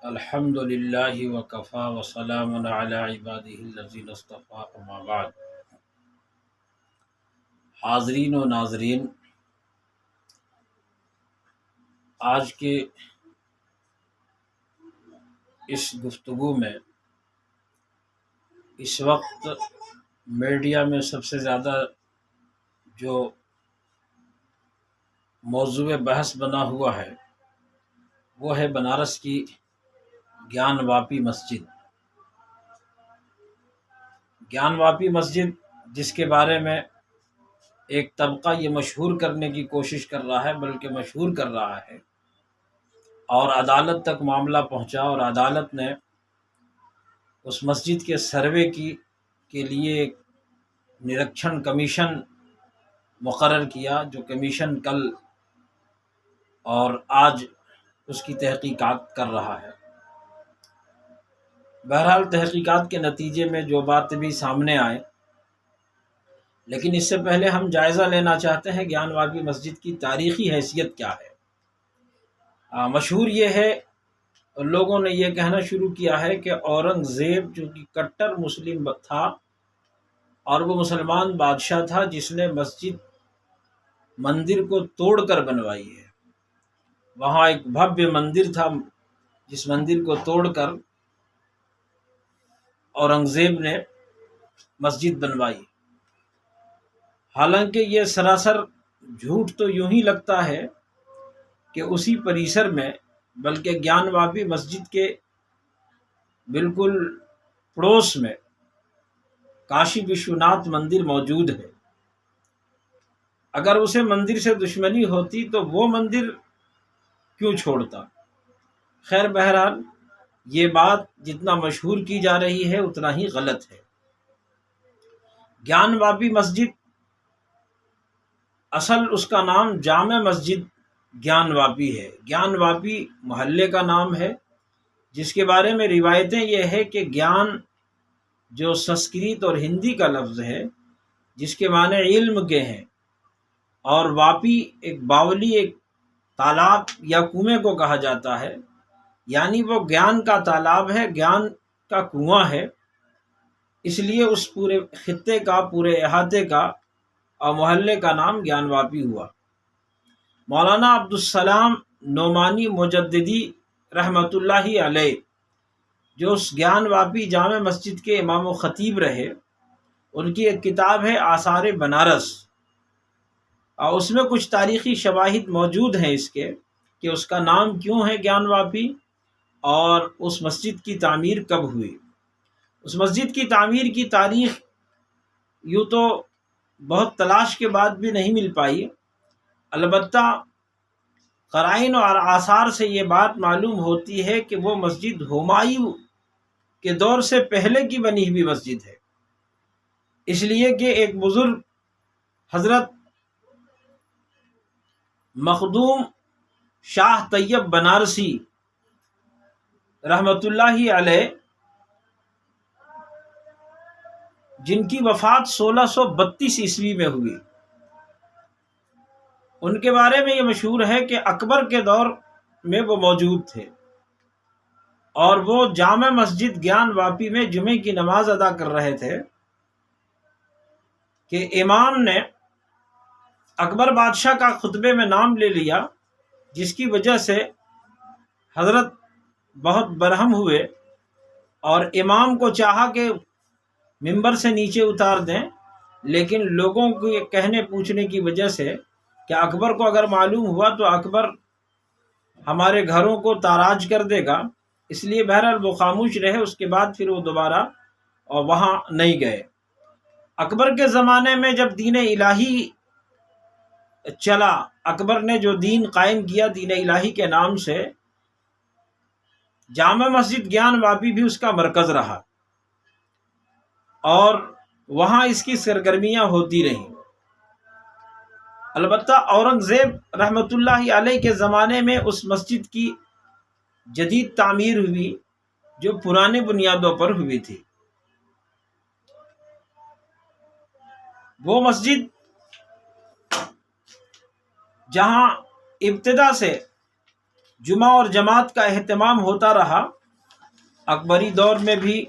الحمد للہ وکفا وسلام علی عبادہ الذین اصطفیٰ اما بعد۔ حاضرین و ناظرین، آج کے اس گفتگو میں اس وقت میڈیا میں سب سے زیادہ جو موضوع بحث بنا ہوا ہے وہ ہے بنارس کی گیان واپی مسجد۔ گیان واپی مسجد جس کے بارے میں ایک طبقہ یہ مشہور کرنے کی کوشش کر رہا ہے، بلکہ مشہور کر رہا ہے، اور عدالت تک معاملہ پہنچا اور عدالت نے اس مسجد کے سروے کے لیے ایک نرکشن کمیشن مقرر کیا، جو کمیشن کل اور آج اس کی تحقیقات کر رہا ہے۔ بہرحال تحقیقات کے نتیجے میں جو بات بھی سامنے آئے، لیکن اس سے پہلے ہم جائزہ لینا چاہتے ہیں گیان واپی مسجد کی تاریخی حیثیت کیا ہے۔ مشہور یہ ہے، لوگوں نے یہ کہنا شروع کیا ہے کہ اورنگزیب جو کہ کٹر مسلم تھا اور وہ مسلمان بادشاہ تھا جس نے مندر کو توڑ کر بنوائی ہے۔ وہاں ایک بھویہ مندر تھا جس مندر کو توڑ کر اورنگزیب نے مسجد بنوائی۔ حالانکہ یہ سراسر جھوٹ تو یوں ہی لگتا ہے کہ اسی پریسر میں، بلکہ گیان واپی مسجد کے بالکل پڑوس میں کاشی وشوناتھ مندر موجود ہے۔ اگر اسے مندر سے دشمنی ہوتی تو وہ مندر کیوں چھوڑتا؟ خیر بہرحال یہ بات جتنا مشہور کی جا رہی ہے اتنا ہی غلط ہے۔ گیان واپی مسجد اصل اس کا نام جامع مسجد گیان واپی ہے۔ گیان واپی محلے کا نام ہے جس کے بارے میں روایتیں یہ ہے کہ گیان جو سنسکرت اور ہندی کا لفظ ہے جس کے معنی علم کے ہیں، اور واپی ایک باولی، ایک تالاب یا کنویں کو کہا جاتا ہے، یعنی وہ گیان کا تالاب ہے، گیان کا کنواں ہے، اس لیے اس پورے خطے کا، پورے احاطے کا اور محلے کا نام گیان واپی ہوا۔ مولانا عبدالسلام نعمانی مجددی رحمۃ اللہ علیہ جو اس گیان واپی جامع مسجد کے امام و خطیب رہے، ان کی ایک کتاب ہے آثار بنارس، اور اس میں کچھ تاریخی شواہد موجود ہیں اس کے کہ اس کا نام کیوں ہے گیان واپی اور اس مسجد کی تعمیر کب ہوئی۔ اس مسجد کی تعمیر کی تاریخ یوں تو بہت تلاش کے بعد بھی نہیں مل پائی، البتہ قرائن اور آثار سے یہ بات معلوم ہوتی ہے کہ وہ مسجد ہمایوں کے دور سے پہلے کی بنی ہوئی مسجد ہے، اس لیے کہ ایک بزرگ حضرت مخدوم شاہ طیب بنارسی رحمۃ اللہ علیہ، جن کی وفات 1632 عیسوی میں ہوئی، ان کے بارے میں یہ مشہور ہے کہ اکبر کے دور میں وہ موجود تھے، اور وہ جامع مسجد گیان واپی میں جمعے کی نماز ادا کر رہے تھے کہ امام نے اکبر بادشاہ کا خطبے میں نام لے لیا، جس کی وجہ سے حضرت بہت برہم ہوئے اور امام کو چاہا کہ ممبر سے نیچے اتار دیں، لیکن لوگوں کے کہنے پوچھنے کی وجہ سے کہ اکبر کو اگر معلوم ہوا تو اکبر ہمارے گھروں کو تاراج کر دے گا، اس لیے بہرحال وہ خاموش رہے۔ اس کے بعد پھر وہ دوبارہ وہاں نہیں گئے۔ اکبر کے زمانے میں جب دین الہی چلا، اکبر نے جو دین قائم کیا دین الہی کے نام سے، جامع مسجد گیان واپی بھی اس کا مرکز رہا اور وہاں اس کی سرگرمیاں ہوتی رہیں۔ البتہ اورنگزیب رحمۃ اللہ علیہ کے زمانے میں اس مسجد کی جدید تعمیر ہوئی جو پرانے بنیادوں پر ہوئی تھی۔ وہ مسجد جہاں ابتدا سے جمعہ اور جماعت کا اہتمام ہوتا رہا، اکبری دور میں بھی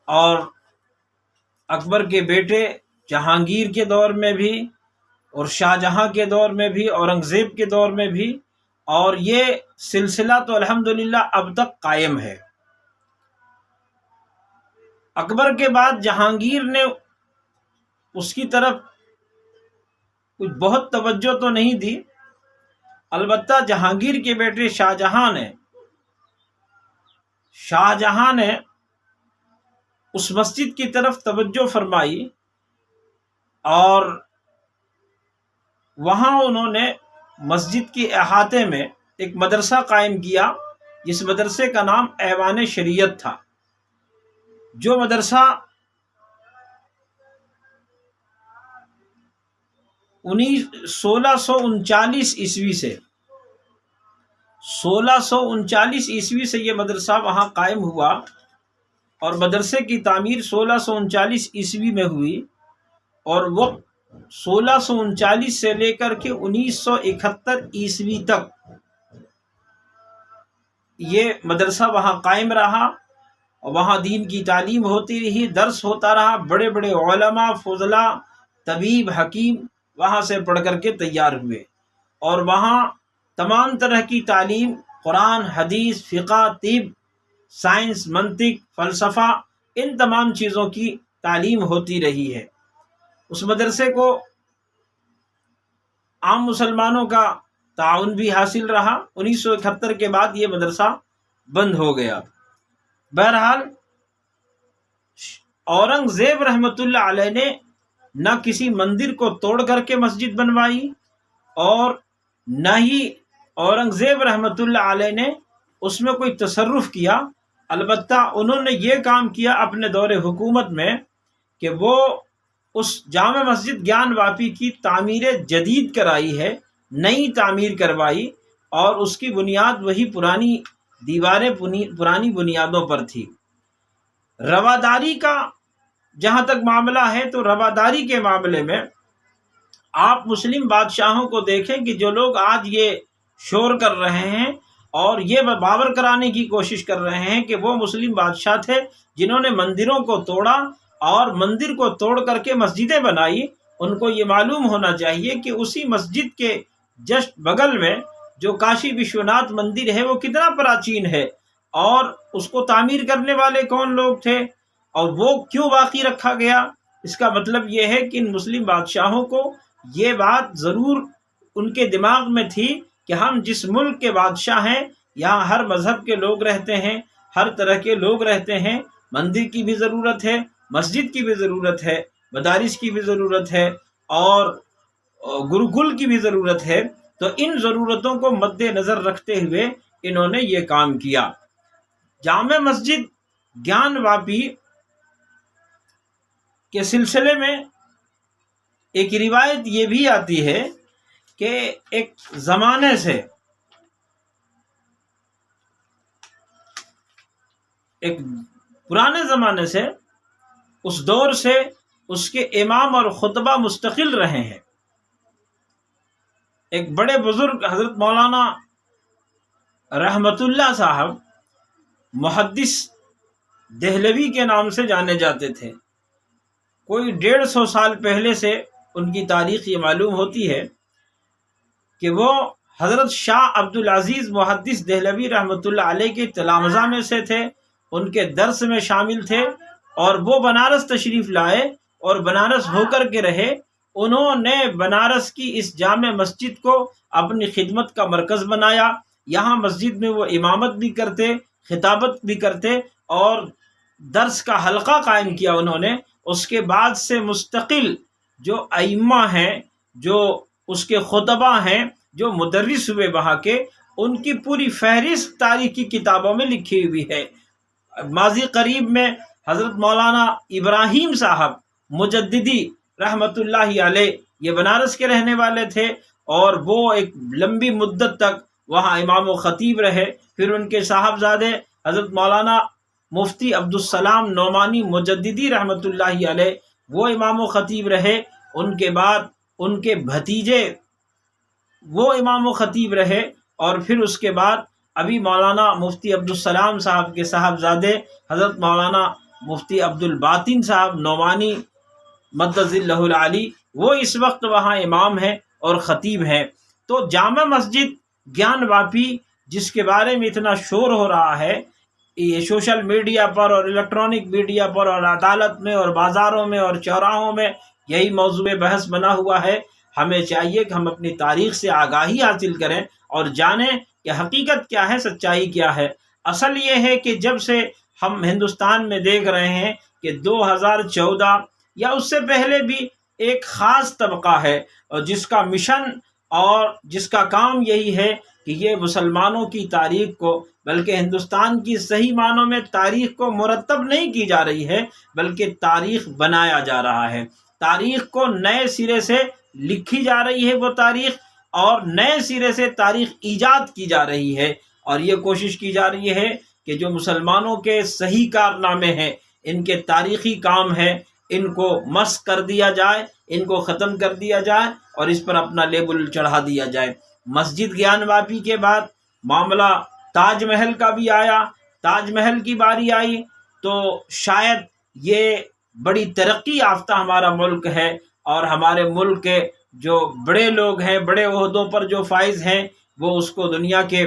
اور اکبر کے بیٹے جہانگیر کے دور میں بھی اور شاہ جہاں کے دور میں بھی، اورنگزیب کے دور میں بھی، اور یہ سلسلہ تو الحمدللہ اب تک قائم ہے۔ اکبر کے بعد جہانگیر نے اس کی طرف کچھ بہت توجہ تو نہیں دی، البتہ جہانگیر کے بیٹے شاہ جہاں نے اس مسجد کی طرف توجہ فرمائی اور وہاں انہوں نے مسجد کے احاطے میں ایک مدرسہ قائم کیا، جس مدرسے کا نام ایوان شریعت تھا، جو مدرسہ 1639 عیسوی سے 1639 عیسوی سے یہ مدرسہ وہاں قائم ہوا، اور مدرسے کی تعمیر 1639 عیسوی میں ہوئی، اور وہ 1639 سے لے کر کے 1971 عیسوی تک یہ مدرسہ وہاں قائم رہا، اور وہاں دین کی تعلیم ہوتی رہی، درس ہوتا رہا، بڑے بڑے علماء، فضلاء، طبیب، حکیم وہاں سے پڑھ کر کے تیار ہوئے، اور وہاں تمام طرح کی تعلیم، قرآن، حدیث، فقہ، طب، سائنس، منطق، فلسفہ، ان تمام چیزوں کی تعلیم ہوتی رہی ہے۔ اس مدرسے کو عام مسلمانوں کا تعاون بھی حاصل رہا۔ 1971 کے بعد یہ مدرسہ بند ہو گیا۔ بہرحال اورنگزیب رحمۃ اللہ علیہ نے نہ کسی مندر کو توڑ کر کے مسجد بنوائی، اور نہ ہی اورنگزیب رحمۃ اللہ علیہ نے اس میں کوئی تصرف کیا، البتہ انہوں نے یہ کام کیا اپنے دور حکومت میں کہ وہ اس جامع مسجد گیان واپی کی تعمیر جدید کرائی ہے، نئی تعمیر کروائی، اور اس کی بنیاد وہی پرانی دیواریں پرانی بنیادوں پر تھی۔ رواداری کا جہاں تک معاملہ ہے تو رواداری کے معاملے میں آپ مسلم بادشاہوں کو دیکھیں کہ جو لوگ آج یہ شور کر رہے ہیں اور یہ باور کرانے کی کوشش کر رہے ہیں کہ وہ مسلم بادشاہ تھے جنہوں نے مندروں کو توڑا اور مندر کو توڑ کر کے مسجدیں بنائی، ان کو یہ معلوم ہونا چاہیے کہ اسی مسجد کے جسٹ بغل میں جو کاشی وشوناتھ مندر ہے وہ کتنا پراچین ہے، اور اس کو تعمیر کرنے والے کون لوگ تھے اور وہ کیوں باقی رکھا گیا۔ اس کا مطلب یہ ہے کہ ان مسلم بادشاہوں کو یہ بات ضرور ان کے دماغ میں تھی کہ ہم جس ملک کے بادشاہ ہیں، یہاں ہر مذہب کے لوگ رہتے ہیں، ہر طرح کے لوگ رہتے ہیں، مندر کی بھی ضرورت ہے، مسجد کی بھی ضرورت ہے، مدارس کی بھی ضرورت ہے، اور گروکل کی بھی ضرورت ہے۔ تو ان ضرورتوں کو مد نظر رکھتے ہوئے انہوں نے یہ کام کیا۔ جامع مسجد گیان واپی کے سلسلے میں ایک روایت یہ بھی آتی ہے کہ ایک پرانے زمانے سے اس دور سے اس کے امام اور خطبہ مستقل رہے ہیں۔ ایک بڑے بزرگ حضرت مولانا رحمت اللہ صاحب محدث دہلوی کے نام سے جانے جاتے تھے۔ کوئی 150 سال پہلے سے ان کی تاریخ یہ معلوم ہوتی ہے کہ وہ حضرت شاہ عبدالعزیز محدث دہلوی رحمۃ اللہ علیہ کے تلامذہ میں سے تھے، ان کے درس میں شامل تھے، اور وہ بنارس تشریف لائے اور بنارس ہو کر کے رہے۔ انہوں نے بنارس کی اس جامع مسجد کو اپنی خدمت کا مرکز بنایا۔ یہاں مسجد میں وہ امامت بھی کرتے، خطابت بھی کرتے، اور درس کا حلقہ قائم کیا انہوں نے۔ اس کے بعد سے مستقل جو ائمہ ہیں، جو اس کے خطبہ ہیں، جو مدرس ہوئے وہاں کے، ان کی پوری فہرست تاریخ کی کتابوں میں لکھی ہوئی ہے۔ ماضی قریب میں حضرت مولانا ابراہیم صاحب مجددی رحمت اللہ علیہ یہ بنارس کے رہنے والے تھے، اور وہ ایک لمبی مدت تک وہاں امام و خطیب رہے۔ پھر ان کے صاحبزادے حضرت مولانا مفتی عبدالسلام نعمانی مجددی رحمت اللہ علیہ وہ امام و خطیب رہے۔ ان کے بعد ان کے بھتیجے وہ امام و خطیب رہے، اور پھر اس کے بعد ابھی مولانا مفتی عبدالسلام صاحب کے صاحبزادے حضرت مولانا مفتی عبدالباطن صاحب نعمانی مدظ اللہ العلی، وہ اس وقت وہاں امام ہیں اور خطیب ہیں۔ تو جامع مسجد گیان واپی جس کے بارے میں اتنا شور ہو رہا ہے، یہ سوشل میڈیا پر اور الیکٹرانک میڈیا پر اور عدالت میں اور بازاروں میں اور چوراہوں میں یہی موضوع بحث بنا ہوا ہے، ہمیں چاہیے کہ ہم اپنی تاریخ سے آگاہی حاصل کریں اور جانیں کہ حقیقت کیا ہے، سچائی کیا ہے۔ اصل یہ ہے کہ جب سے ہم ہندوستان میں دیکھ رہے ہیں کہ 2014 یا اس سے پہلے بھی ایک خاص طبقہ ہے اور جس کا مشن اور جس کا کام یہی ہے کہ یہ مسلمانوں کی تاریخ کو، بلکہ ہندوستان کی صحیح معنوں میں تاریخ کو مرتب نہیں کی جا رہی ہے، بلکہ تاریخ بنایا جا رہا ہے۔ تاریخ کو نئے سرے سے لکھی جا رہی ہے وہ تاریخ، اور نئے سرے سے تاریخ ایجاد کی جا رہی ہے، اور یہ کوشش کی جا رہی ہے کہ جو مسلمانوں کے صحیح کارنامے ہیں، ان کے تاریخی کام ہیں، ان کو مسخ کر دیا جائے، ان کو ختم کر دیا جائے اور اس پر اپنا لیبل چڑھا دیا جائے۔ مسجد گیان واپی کے بعد معاملہ تاج محل کا بھی آیا۔ تاج محل کی باری آئی تو شاید یہ بڑی ترقی یافتہ ہمارا ملک ہے، اور ہمارے ملک کے جو بڑے لوگ ہیں، بڑے عہدوں پر جو فائز ہیں، وہ اس کو دنیا کے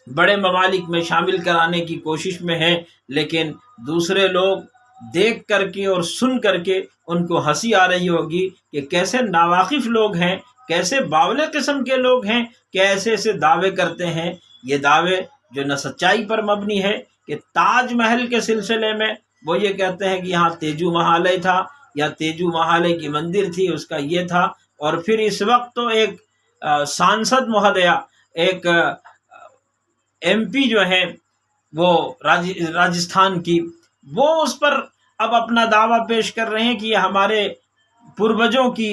بڑے ممالک میں شامل کرانے کی کوشش میں ہیں، لیکن دوسرے لوگ دیکھ کر کے اور سن کر کے ان کو ہنسی آ رہی ہوگی کہ کیسے ناواقف لوگ ہیں، کیسے باولے قسم کے لوگ ہیں کہ ایسے ایسے دعوے کرتے ہیں۔ یہ دعوے جو نہ سچائی پر مبنی ہے، کہ تاج محل کے سلسلے میں وہ یہ کہتے ہیں کہ یہاں تیجو محالے تھا، یا تیجو محالے کی مندر تھی، اس کا یہ تھا، اور پھر اس وقت تو ایک سانسد مہودیا، ایک ایم پی جو ہے وہ راجستھان کی، وہ اس پر اب اپنا دعویٰ پیش کر رہے ہیں کہ یہ ہمارے پروجوں کی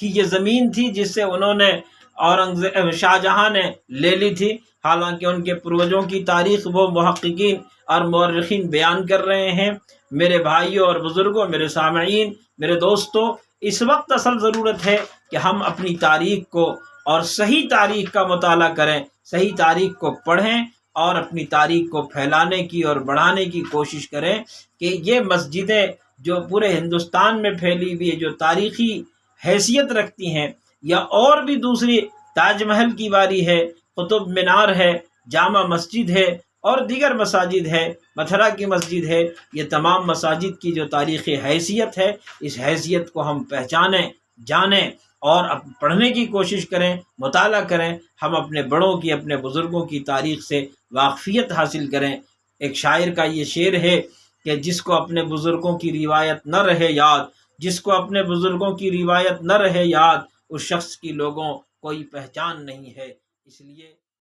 یہ زمین تھی جس سے انہوں نے شاہ جہاں نے لے لی تھی، حالانکہ ان کے پروجوں کی تاریخ وہ محققین اور مورخین بیان کر رہے ہیں۔ میرے بھائیوں اور بزرگوں، میرے سامعین، میرے دوستوں، اس وقت اصل ضرورت ہے کہ ہم اپنی تاریخ کو اور صحیح تاریخ کا مطالعہ کریں، صحیح تاریخ کو پڑھیں اور اپنی تاریخ کو پھیلانے کی اور بڑھانے کی کوشش کریں کہ یہ مسجدیں جو پورے ہندوستان میں پھیلی ہوئی جو تاریخی حیثیت رکھتی ہیں، یا اور بھی دوسری تاج محل کی باری ہے، قطب مینار ہے، جامع مسجد ہے اور دیگر مساجد ہے، متھرا کی مسجد ہے، یہ تمام مساجد کی جو تاریخی حیثیت ہے، اس حیثیت کو ہم پہچانیں، جانیں اور پڑھنے کی کوشش کریں، مطالعہ کریں، ہم اپنے بڑوں کی، اپنے بزرگوں کی تاریخ سے واقفیت حاصل کریں۔ ایک شاعر کا یہ شعر ہے کہ جس کو اپنے بزرگوں کی روایت نہ رہے یاد، جس کو اپنے بزرگوں کی روایت نہ رہے یاد، اس شخص کی لوگوں کوئی پہچان نہیں ہے۔ اس لیے